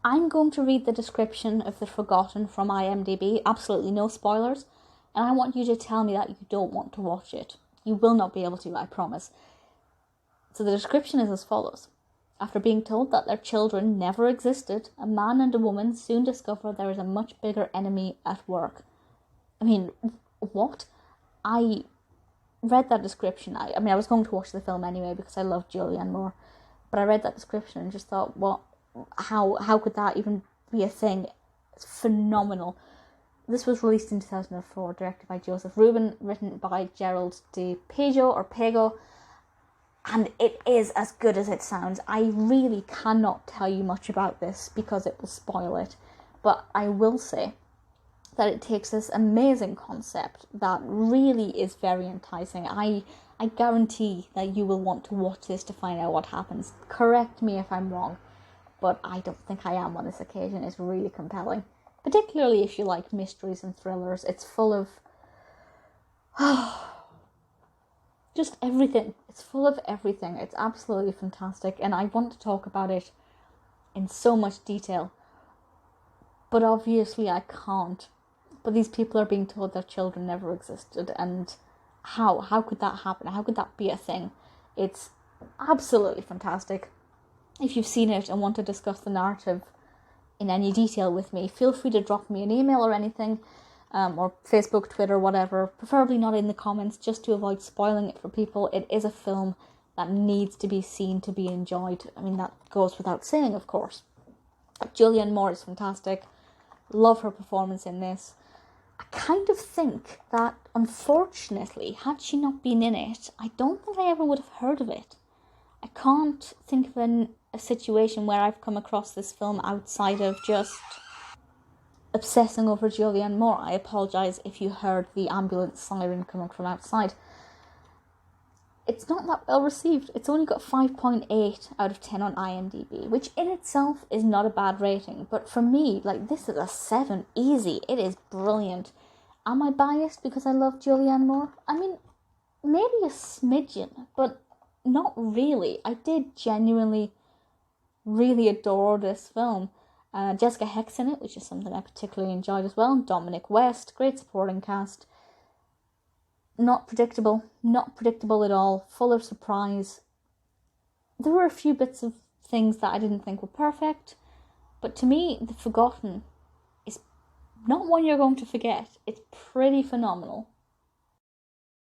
I'm going to read the description of The Forgotten from IMDb, absolutely no spoilers, and I want you to tell me that you don't want to watch it. You will not be able to, I promise. So the description is as follows. After being told that their children never existed, a man and a woman soon discover there is a much bigger enemy at work. I mean, what? I read that description. I was going to watch the film anyway because I love Julianne Moore, but I read that description and just thought, what? How could that even be a thing? It's phenomenal. This was released in 2004, directed by Joseph Ruben, written by Gerald de Pego, and it is as good as it sounds. I really cannot tell you much about this because it will spoil it, but I will say that it takes this amazing concept that really is very enticing. I guarantee that you will want to watch this to find out what happens. Correct me if I'm wrong, but I don't think I am on this occasion. It's really compelling, particularly if you like mysteries and thrillers. It's full of just everything. It's full of everything. It's absolutely fantastic, and I want to talk about it in so much detail, but obviously I can't. But these people are being told their children never existed, and how could that happen? How could that be a thing? It's absolutely fantastic. If you've seen it and want to discuss the narrative in any detail with me, feel free to drop me an email or anything, or Facebook, Twitter, whatever. Preferably not in the comments, just to avoid spoiling it for people. It is a film that needs to be seen to be enjoyed. I mean, that goes without saying, of course. Julianne Moore is fantastic. Love her performance in this. I kind of think that, unfortunately, had she not been in it, I don't think I ever would have heard of it. I can't think of a situation where I've come across this film outside of just obsessing over Julianne Moore. I apologise if you heard the ambulance siren coming from outside. It's not that well received. It's only got 5.8 out of 10 on IMDb, which in itself is not a bad rating. But for me, this is a 7, easy. It is brilliant. Am I biased because I love Julianne Moore? I mean, maybe a smidgen, but not really. I did genuinely really adore this film. Jessica Hecht's in it, which is something I particularly enjoyed as well. Dominic West, great supporting cast. Not predictable at all, full of surprise. There were a few bits of things that I didn't think were perfect, but to me, The Forgotten is not one you're going to forget. It's pretty phenomenal.